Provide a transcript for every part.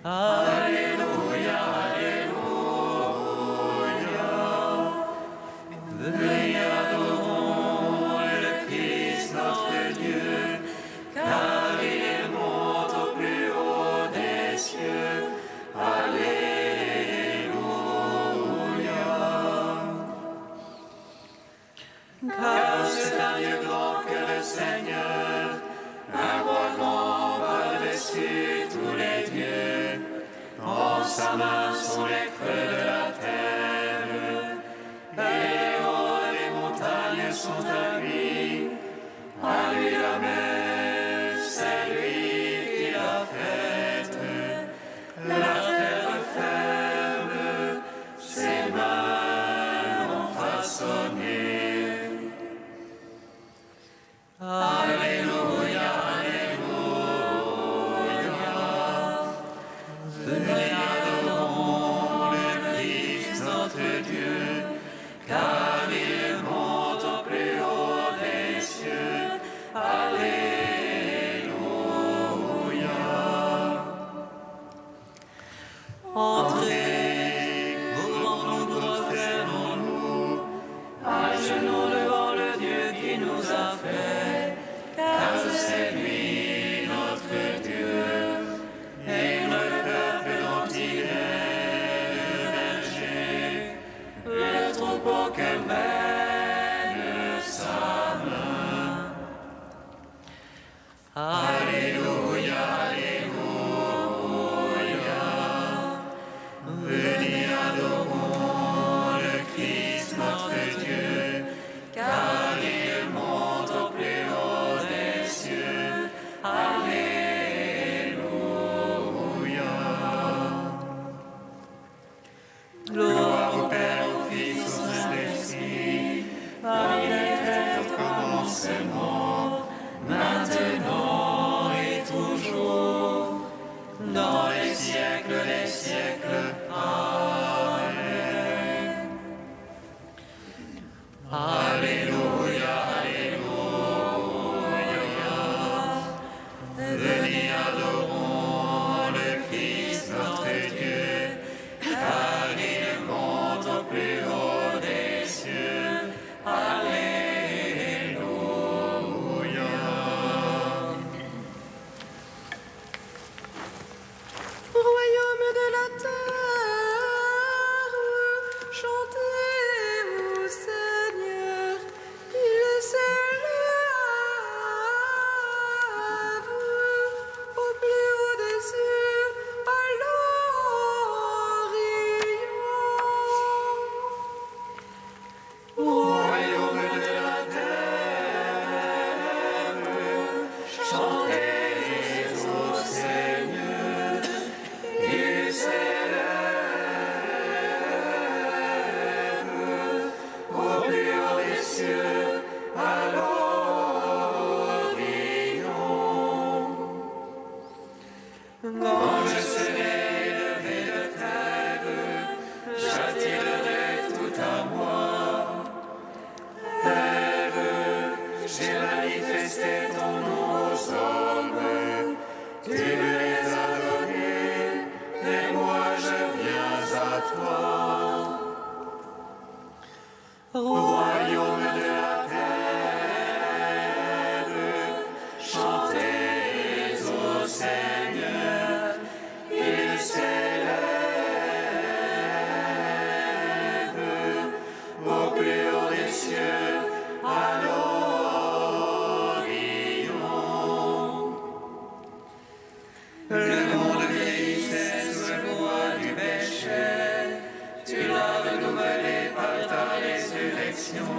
Alléluia, Alléluia. Venez adorons le Christ notre Dieu, car il monte au plus haut des cieux. Alléluia. Car c'est un Dieu grand que le Seigneur, un roi grand par-dessus tous les dieux. En sa main sont les creux de la terre, et les hauts des montagnes sont à lui. À lui la mer, c'est lui qui l'a faite. La terre ferme, ses mains l'ont façonné. Alléluia, Alléluia. Venez adorons le Christ notre Dieu, car il monte au plus haut des cieux. Alléluia. Entrez, couvrons-nous, prosternons-nous, à genoux devant le Dieu qui nous a fait, car c'est lui notre Dieu, et le peuple dont il est le berger, le troupeau que mène sa main. Alléluia, Alléluia. Venez adorons le Christ notre Dieu, car il monte au plus haut des cieux. Alléluia. Gloire au Père, au Fils, au Saint-Esprit, comme il était au commencement, maintenant et toujours, dans les siècles des siècles. Amen. Alléluia, Alléluia. Venez adorons le Christ notre Dieu, car il monte au plus haut des cieux. Alléluia. Royaume de la terre, chantez au Seigneur, il s'élève au plus haut des cieux, à l'Orient. Royaume de la terre, chantez au Seigneur, il s'élève au plus haut des cieux, à l'Orient. Quand je serai élevé de terre, j'attirerai tout à moi. Père, j'ai manifesté ton nom aux hommes, tu me les as donnés, et moi je viens à toi. Royaume de la terre, chantez au Seigneur, il s'élève au plus haut des cieux, à l'Orient. Le monde vieillissait sous le poids du péché, tu l'as renouvelé par ta résurrection.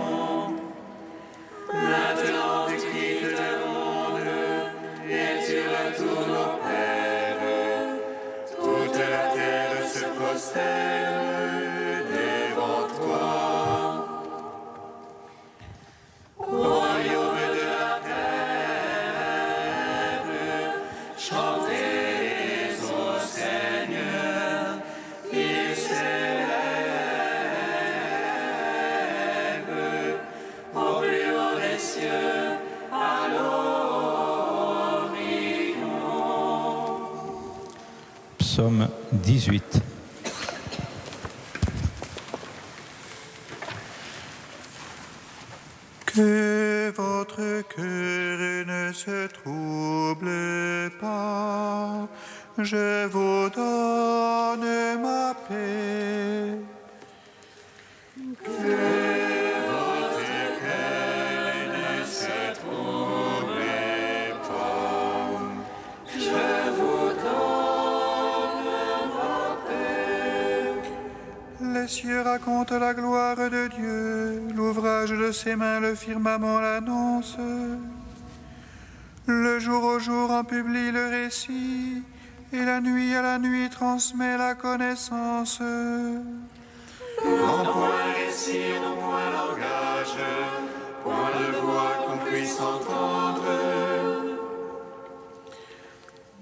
Maintenant tu quittes le monde et tu retournes au Père. Toute la terre se prosterne devant toi. Royaume de la terre, chantez au Seigneur, il s'élève au plus haut des cieux, à l'Orient. Psaume 18. Que votre cœur ne se trouble pas, je vous donne ma paix. Les cieux racontent la gloire de Dieu, l'ouvrage de ses mains, le firmament l'annonce. Le jour au jour en publie le récit, et la nuit à la nuit transmet la connaissance. Non point récit, non point langage, point de voix qu'on puisse entendre.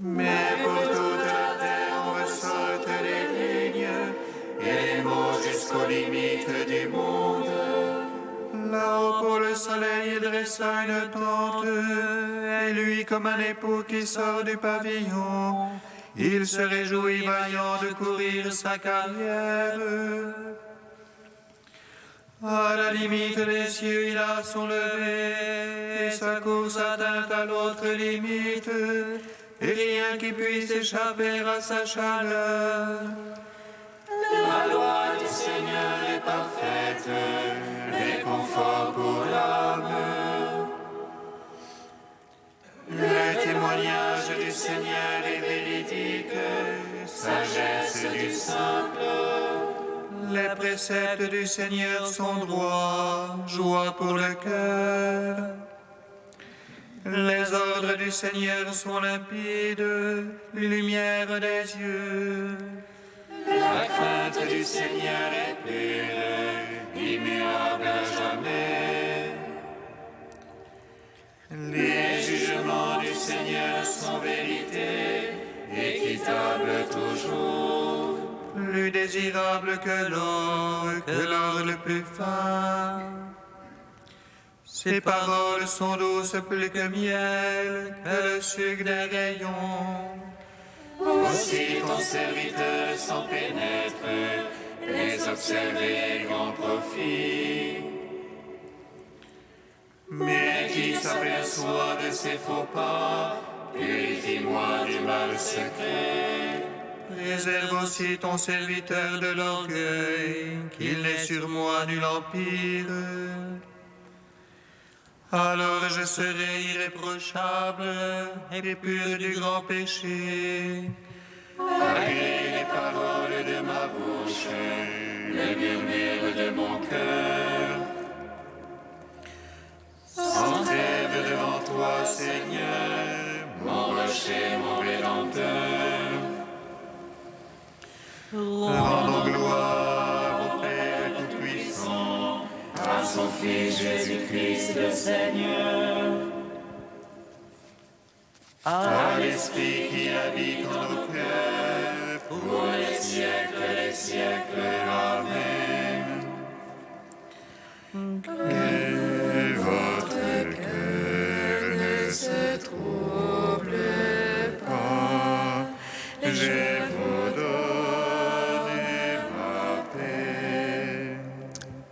Mais pour toute la terre on ressorte les lignes, et les mots jusqu'aux limites du monde. Là-haut pour le soleil, il dressa une tente, et lui comme un époux qui sort du pavillon, il se réjouit vaillant de courir sa carrière. À la limite des cieux, il a son lever, et sa course atteint à l'autre limite, et rien qui puisse échapper à sa chaleur. La loi du Seigneur est parfaite, réconfort pour l'âme. Le témoignage du Seigneur est véridique, sagesse du simple. Les préceptes du Seigneur sont droits, joie pour le cœur. Les ordres du Seigneur sont limpides, lumière des yeux. La crainte du Seigneur est pure, immuable à jamais. Les jugements du Seigneur sont vérité, équitables toujours. Plus désirable que l'or le plus fin. Ses paroles sont douces plus que miel, que le sucre des rayons. Aussi ton serviteur s'en pénètre, les observer grand profit. Mais qui s'aperçoit de ses faux pas, purifie-moi du mal secret. Préserve aussi ton serviteur de l'orgueil, qu'il n'ait sur moi nul empire. Alors je serai irréprochable et pur du grand péché. Agrée les paroles de ma bouche, le murmure de mon cœur. Sans trêve devant toi, Seigneur, mon rocher, mon rédempteur. Rendons gloire au Père Tout-Puissant, À son Fils Jésus-Christ le Seigneur. À l'Esprit qui habite en nos cœurs, pour les siècles, Amen. que votre cœur ne se trouble pas. Je vous donne ma paix.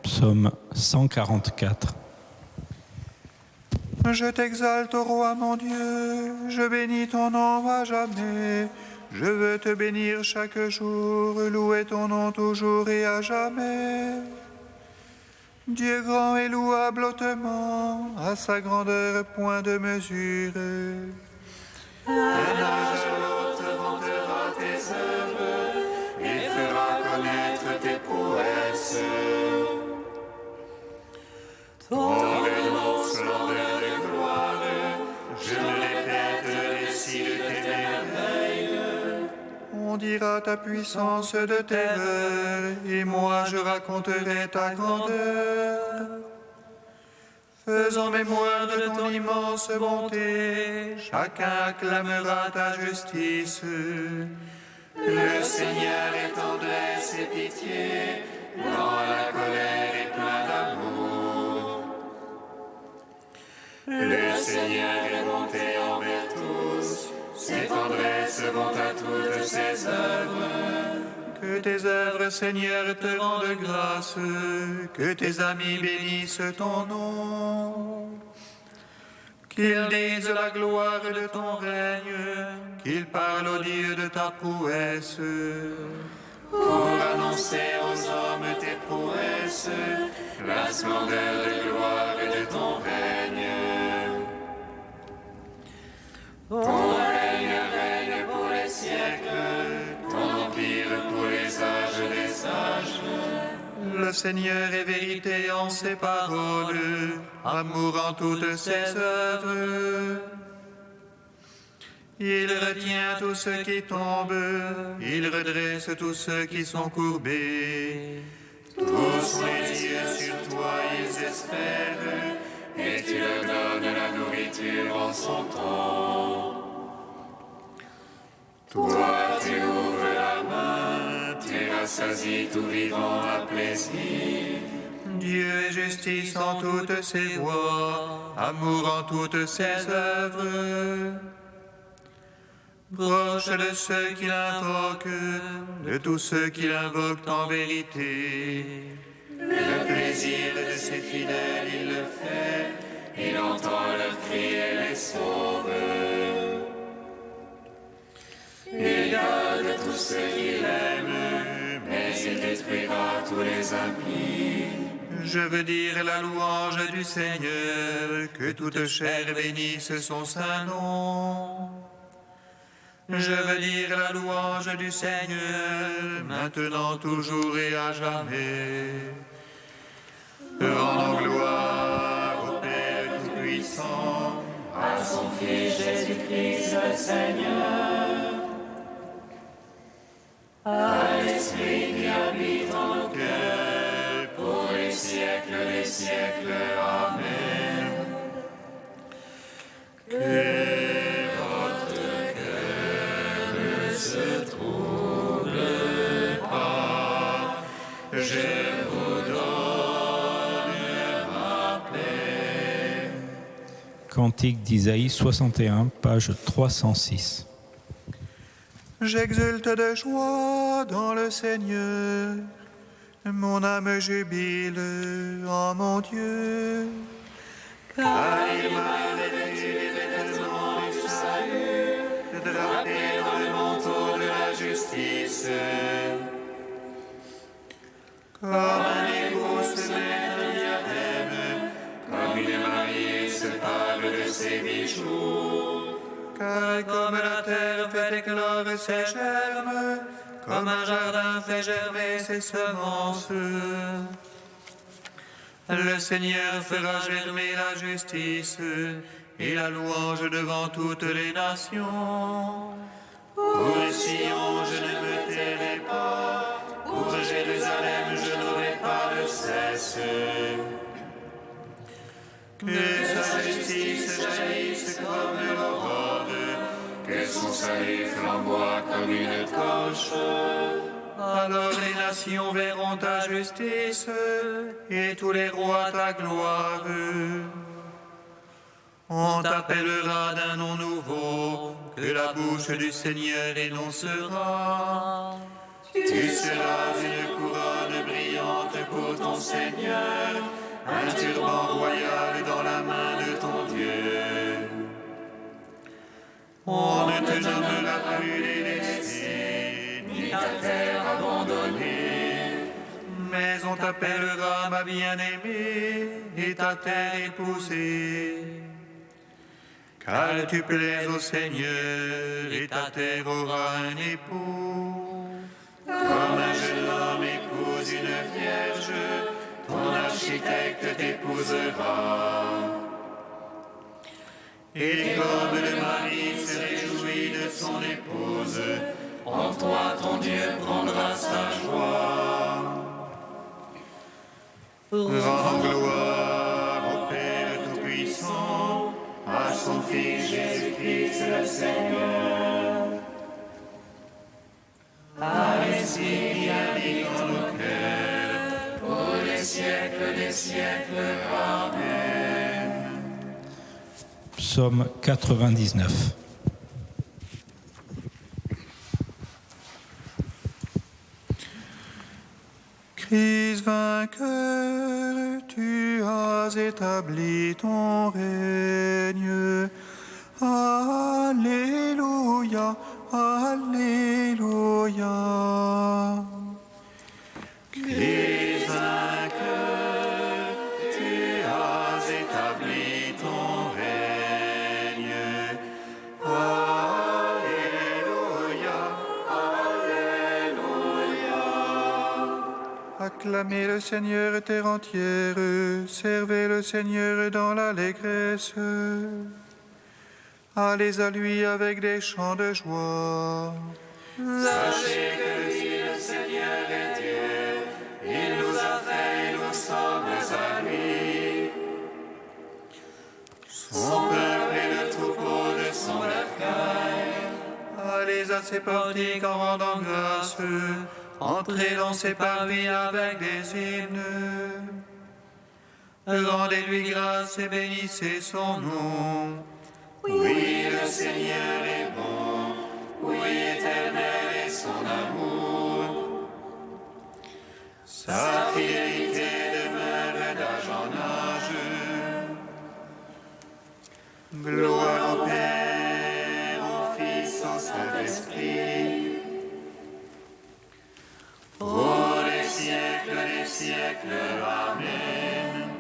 Psaume 144. Je t'exalte, ô roi mon Dieu, je bénis ton nom à jamais. Je veux te bénir chaque jour, louer ton nom toujours et à jamais. Dieu grand et louable hautement, à sa grandeur point de mesure. Un âge à l'autre vantera tes œuvres et fera connaître tes prouesses. Ton nom, splendeur de gloire, je me répète le récit de tes merveilles. On dira ta puissance de terreur, et moi je raconterai ta grandeur. Faisons mémoire de ton immense bonté, chacun acclamera ta justice. Le Seigneur est tendresse et pitié, dans la colère et plein d'amour. Le Seigneur est bonté envers tous, ses tendresses servant à toutes ses œuvres. Que tes œuvres, Seigneur, te rendent grâce, que tes amis bénissent ton nom. Qu'ils disent la gloire de ton règne, qu'ils parlent au Dieu de ta prouesse. Pour annoncer aux hommes tes prouesses, la splendeur de gloire de ton règne. Ton règne règne pour les siècles, ton empire pour les âges des âges. Le Seigneur est vérité en ses paroles, amour en toutes ses œuvres. Il retient tous ceux qui tombent, il redresse tous ceux qui sont courbés. Tous les yeux sur toi, ils espèrent, et tu leur donnes la nourriture en son temps. Toi, tu ouvres la main, tu rassasies tout vivant à plaisir. Dieu est justice en toutes ses voies, amour en toutes ses œuvres. Proche de ceux qui l'invoquent, de tous ceux qui l'invoquent en vérité. Le plaisir de ses fidèles, il le fait, il entend leurs cris et les sauve. Il garde tous ceux qui l'aiment, mais il détruira tous les impies. Je veux dire la louange du Seigneur, que toute chair bénisse son saint nom. Je veux dire la louange du Seigneur, maintenant, toujours et à jamais. Rendons gloire au Père Tout-Puissant, À son Fils Jésus-Christ le Seigneur, à l'Esprit qui habite en nos cœurs, pour les siècles des siècles. Amen. Que votre cœur ne se trouble pas, je vous donne ma paix. Cantique d'Isaïe 61, page 306. J'exulte de joie dans le Seigneur, mon âme jubile en mon Dieu. Car il m'a revêtu des vêtements du salut, drapé dans le manteau de la justice. Comme un époux se met un diadème, comme une mariée se parle de ses bijoux. Car comme la terre fait éclore ses germes, comme un jardin fait germer ses semences, le Seigneur fera germer la justice et la louange devant toutes les nations. Pour Sion, je ne me tairai pas, pour Jérusalem, je n'aurai pas de cesse. Que sa justice jaillisse comme l'aurore, que son salut flamboie comme une torche. Alors les nations verront ta justice et tous les rois ta gloire. On t'appellera d'un nom nouveau que la bouche du Seigneur énoncera. Tu seras une couronne brillante pour ton Seigneur, un turban royal dans la main de ton Dieu. On ne te nommera plus délaissé, Ni ta terre abandonnée, mais on t'appellera ma bien-aimée et ta terre épousée. Car tu plais au Seigneur et ta terre aura un époux. comme un jeune homme épouse une vierge, ton architecte t'épousera. Et comme le mari se réjouit de son épouse, En toi ton Dieu prendra sa joie. rendons gloire au Père Tout-Puissant, à son Fils Jésus-Christ le Seigneur, à l'Esprit qui habite en nos cœurs, pour les siècles des siècles. Amen. Psaume 99. Christ vainqueur, tu as établi ton règne. Alléluia, Alléluia. Christ vainqueur, tu as établi ton règne. Alléluia, Alléluia. Acclamez le Seigneur terre entière, servez le Seigneur dans l'allégresse. Allez à lui avec des chants de joie. Sachez que lui, le Seigneur est Dieu. Il nous a fait et nous sommes à lui. Son peuple est le troupeau de son bercail. Allez à ses portiques en rendant grâce. Entrez dans ses parvis avec des hymnes. Rendez-lui grâce et bénissez son nom. Oui, le Seigneur est bon. Oui, éternel est son amour. Sa fidélité demeure d'âge en âge. Gloire au Père, au Fils, au Saint-Esprit. Pour les siècles des siècles. Amen.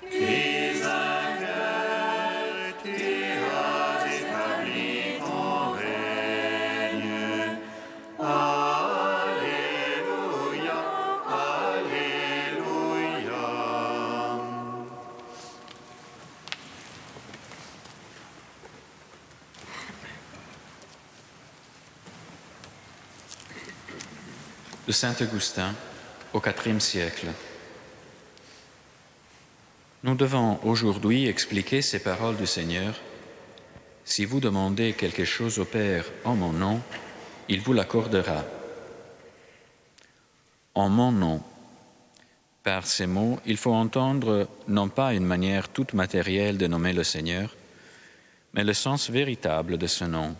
Christ vainqueur, tu as établi ton règne. Alléluia, Alléluia. De Saint Augustin au IVe siècle. Nous devons aujourd'hui expliquer ces paroles du Seigneur. Si vous demandez quelque chose au Père en mon nom, il vous l'accordera. En mon nom. Par ces mots, il faut entendre non pas une manière toute matérielle de nommer le Seigneur, mais le sens véritable de ce nom.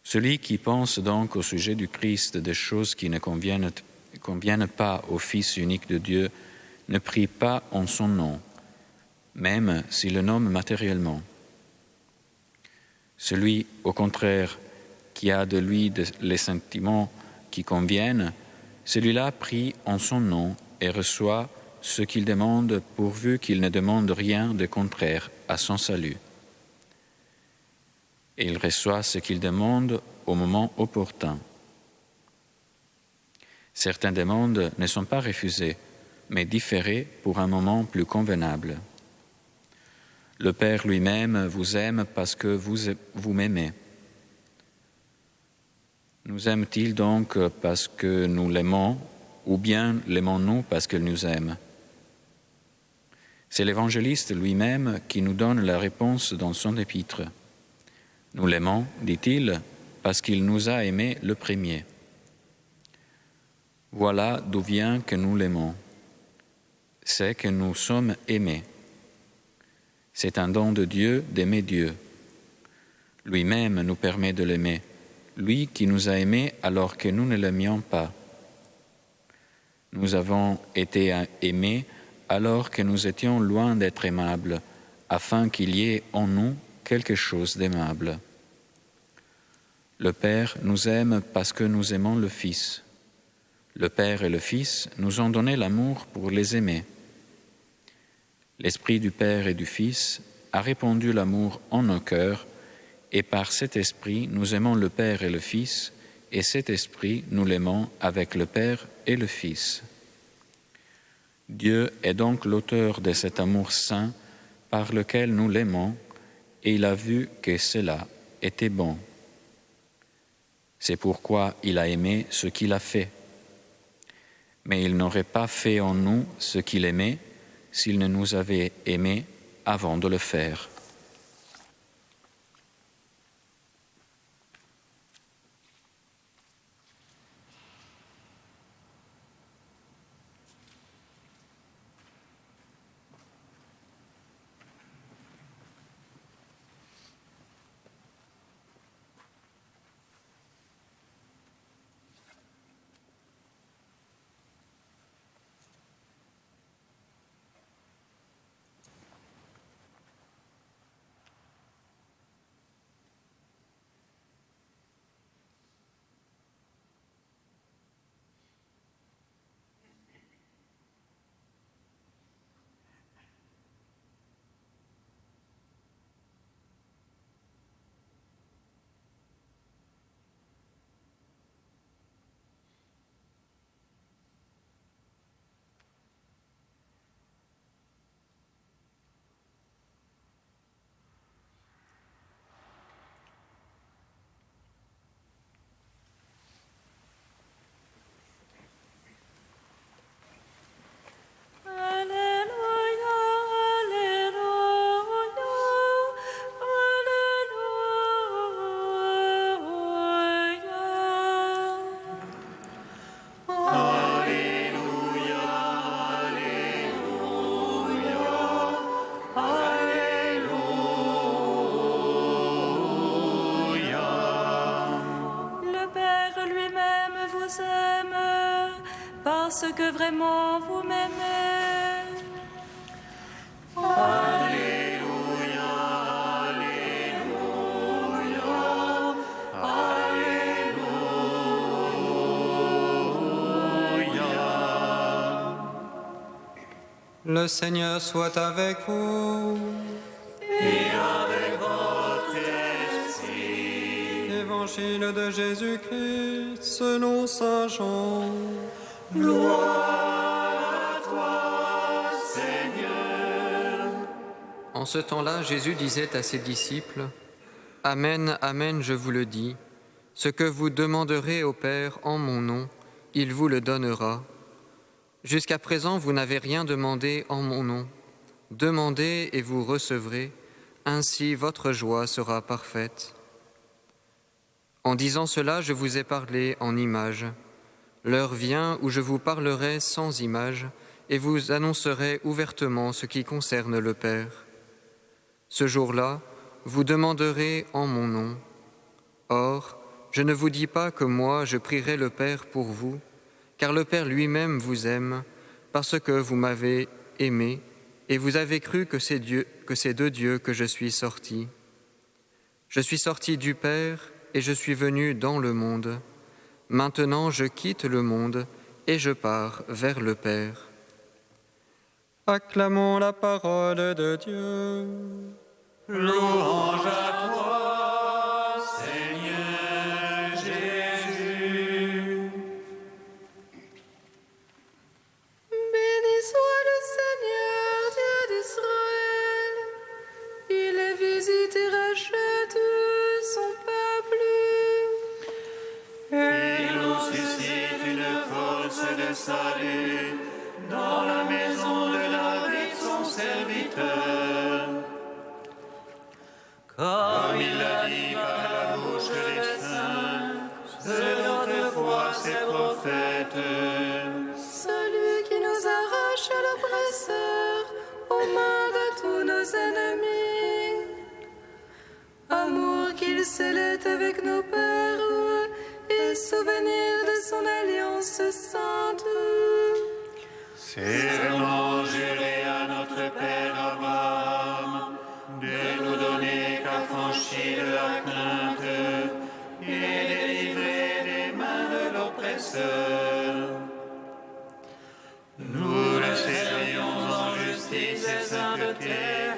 Celui qui pense donc au sujet du Christ des choses qui ne conviennent pas au Fils unique de Dieu ne prie pas en son nom, même s'il le nomme matériellement. Celui, au contraire, qui a de lui les sentiments qui conviennent, celui-là prie en son nom et reçoit ce qu'il demande pourvu qu'il ne demande rien de contraire à son salut. Et il reçoit ce qu'il demande au moment opportun. Certaines demandes ne sont pas refusées, mais différées pour un moment plus convenable. Le Père lui-même vous aime parce que vous m'aimez. Nous aime-t-il donc parce que nous l'aimons, ou bien l'aimons-nous parce qu'il nous aime? C'est l'évangéliste lui-même qui nous donne la réponse dans son épître. Nous l'aimons, dit-il, parce qu'il nous a aimés le premier. Voilà d'où vient que nous l'aimons. C'est que nous sommes aimés. C'est un don de Dieu d'aimer Dieu. Lui-même nous permet de l'aimer, lui qui nous a aimés alors que nous ne l'aimions pas. Nous avons été aimés alors que nous étions loin d'être aimables, afin qu'il y ait en nous quelque chose d'aimable. Le Père nous aime parce que nous aimons le Fils. Le Père et le Fils nous ont donné l'amour pour les aimer. L'Esprit du Père et du Fils a répandu l'amour en nos cœurs, et par cet Esprit, nous aimons le Père et le Fils, et cet Esprit, nous l'aimons avec le Père et le Fils. Dieu est donc l'auteur de cet amour saint par lequel nous l'aimons, et il a vu que cela était bon. C'est pourquoi il a aimé ce qu'il a fait. Mais il n'aurait pas fait en nous ce qu'il aimait s'il ne nous avait aimés avant de le faire. Père lui-même vous aime, parce que vraiment vous m'aimez. Alléluia, Alléluia, Alléluia. Le Seigneur soit avec vous. Et avec votre esprit. Évangile de Jésus-Christ selon saint Jean. Gloire à toi, Seigneur. En ce temps-là, Jésus disait à ses disciples, « Amen, amen, je vous le dis, ce que vous demanderez au Père en mon nom, il vous le donnera. Jusqu'à présent, vous n'avez rien demandé en mon nom. Demandez et vous recevrez, ainsi votre joie sera parfaite. » En disant cela, je vous ai parlé en images. L'heure vient où je vous parlerai sans images et vous annoncerai ouvertement ce qui concerne le Père. Ce jour-là, vous demanderez en mon nom. Or, je ne vous dis pas que moi je prierai le Père pour vous, car le Père lui-même vous aime, parce que vous m'avez aimé, et vous avez cru que c'est de Dieu que je suis sorti. Je suis sorti du Père, et je suis venu dans le monde. Maintenant je quitte le monde, et je pars vers le Père. Acclamons la parole de Dieu. Louange à toi, Seigneur Jésus. Béni soit le Seigneur, Dieu d'Israël. Il visite et rachète son peuple. Il nous suscite une force de salut dans la maison de David, son serviteur. Comme il l'a dit par la bouche des saints, de notre foi ses prophètes. Celui qui nous arrache à l'oppresseur, aux mains de tous nos ennemis. Amour qu'il scellait avec nos pères, et souvenir de son alliance sainte. Serment juré à notre Père Abraham, de nous donner qu'affranchis de la crainte et délivrés des mains de l'oppresseur. Nous le servions en justice et sainteté,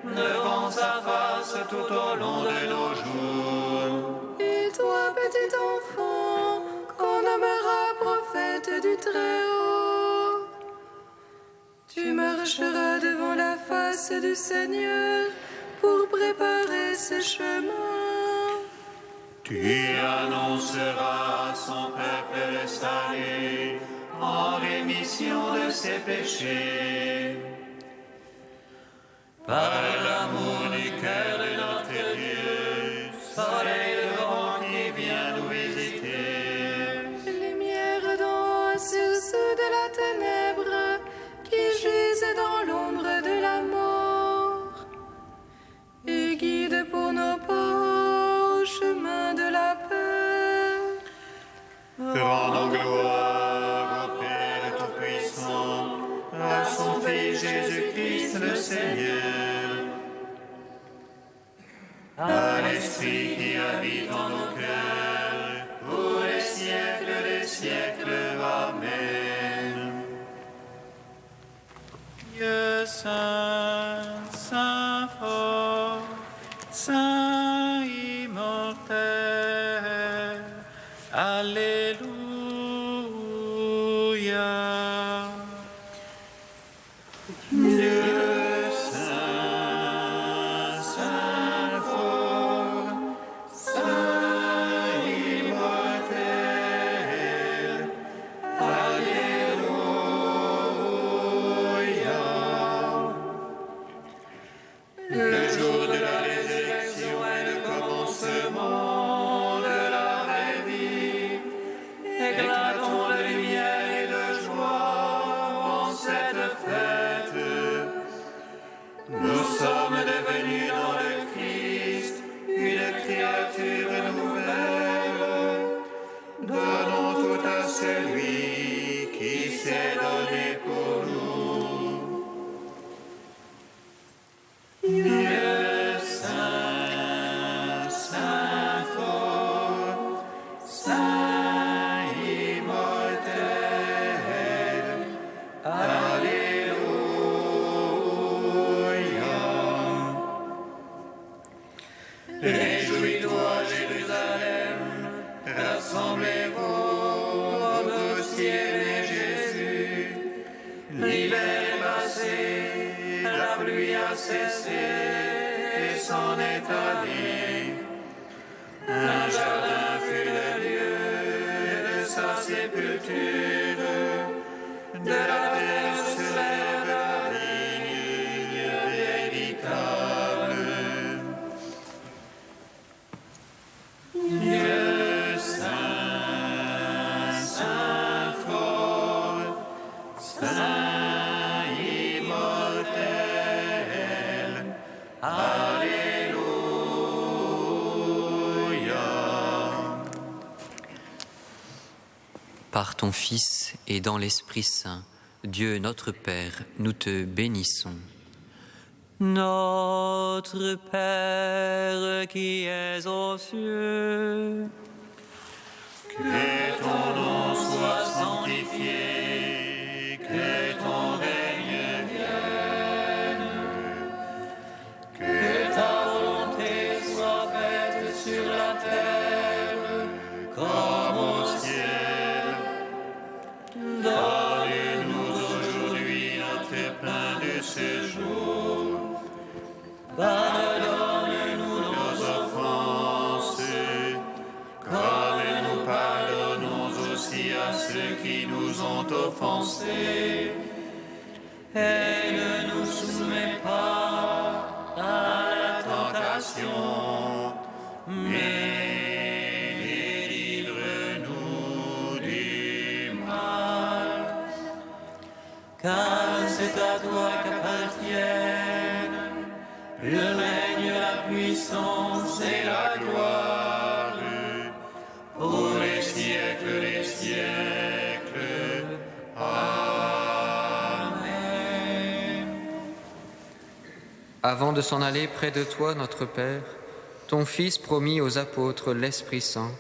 devant sa face tout au long de nos jours. Et toi, petit enfant, qu'on nommera prophète du Très-Haut, tu marcheras devant la face du Seigneur pour préparer ses chemins. Tu annonceras à son peuple le salut en rémission de ses péchés. Par l'amour du cœur de notre Dieu, soleil levant qui vient nous visiter. Lumière d'en haut sur ceux de la ténèbre qui gisent dans l'ombre de la mort. Et guide pour nos pas au chemin de la paix. Rendons gloire au Père Tout-Puissant, à son Fils Jésus-Christ le Seigneur, à l'Esprit qui habite en nos cœurs, pour les siècles des siècles. Amen. Dieu saint, saint fort, saint immortel, Alléluia. Dieu saint, saint fort, saint immortel, Alléluia. Le jour de la résurrection est le commencement de la vraie vie, et cessé et s'en est allé. Un jardin fut le lieu de sa sépulture. De la terre se lève la vigne véritable. Dieu saint, saint fort, saint immortel. Alléluia. Par ton Fils et dans l'Esprit Saint, Dieu notre Père, nous te bénissons. Notre Père qui es aux cieux, Que ton nom soit sanctifié, que ton règne vienne, que ta volonté soit faite sur la terre comme au ciel. Donne-nous aujourd'hui notre pain de ce jour. Pardonne-nous nos offenses, comme nous pardonnons aussi à ceux qui nous ont offensés. Et ne nous soumets pas à la tentation, mais délivre-nous du mal. car c'est à toi qu'appartiennent le règne, la puissance et la gloire Pour les siècles des siècles. Amen. Avant de s'en aller près de toi, notre Père, ton Fils promit aux apôtres l'Esprit Saint.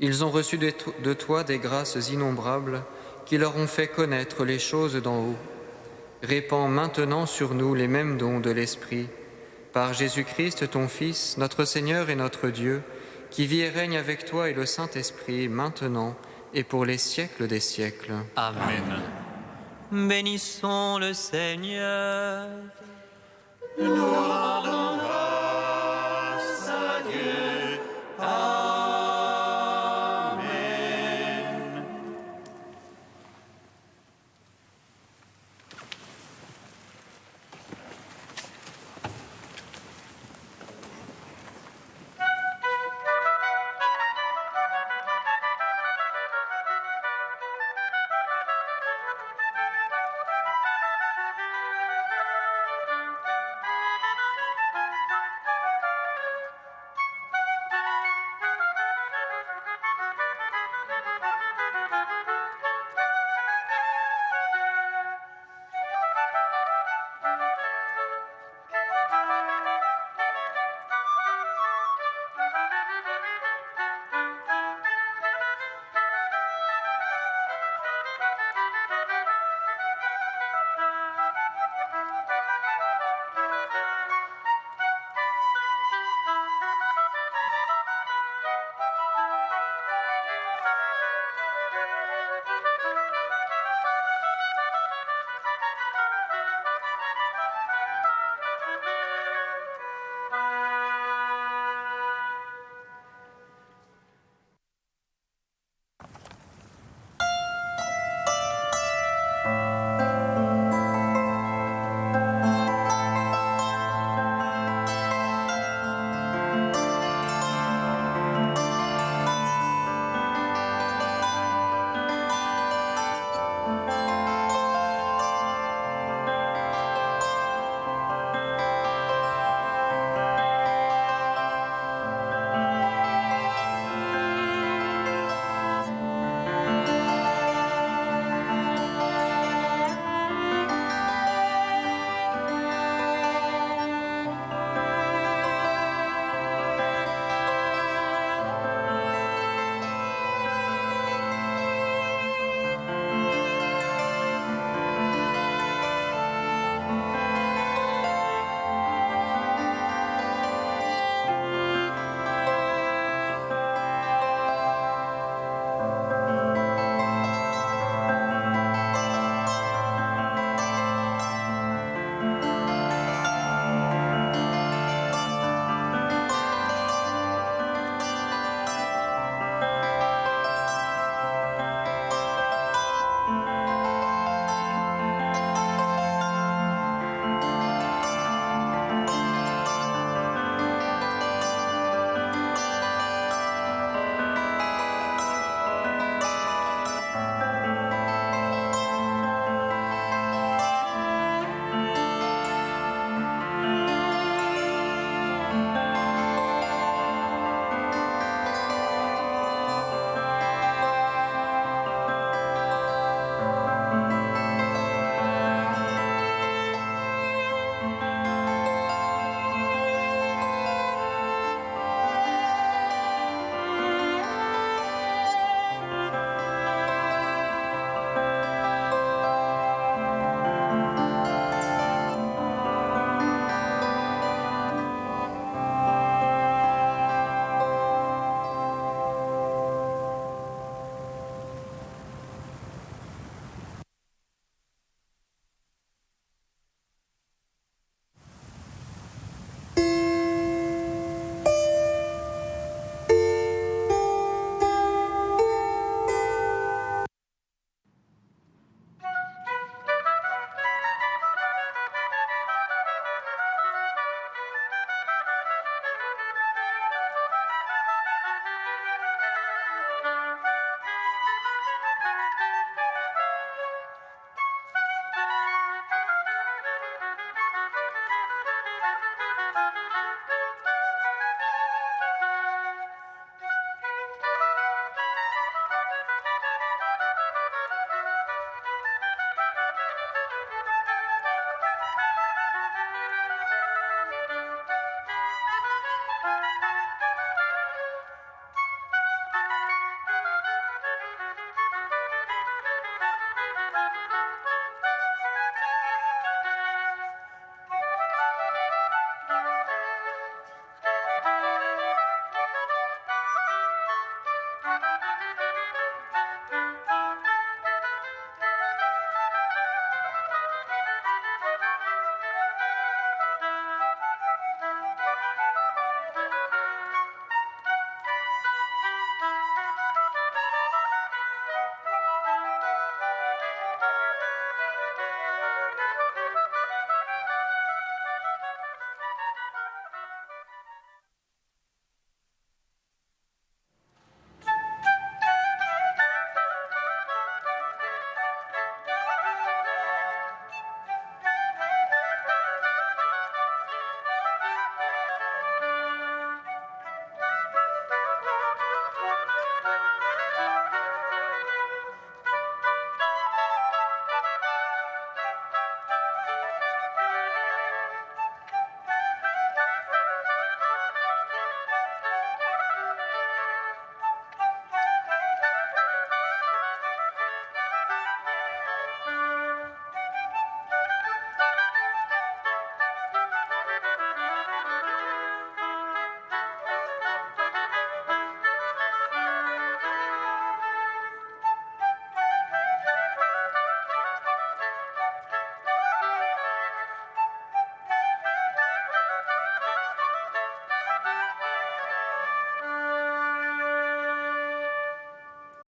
Ils ont reçu de toi des grâces innombrables qui leur ont fait connaître les choses d'en haut. Répands maintenant sur nous les mêmes dons de l'Esprit, par Jésus-Christ, ton Fils, notre Seigneur et notre Dieu, qui vit et règne avec toi et le Saint-Esprit, maintenant et pour les siècles des siècles. Amen. Bénissons le Seigneur. Nous rendons grâce à Dieu. Amen.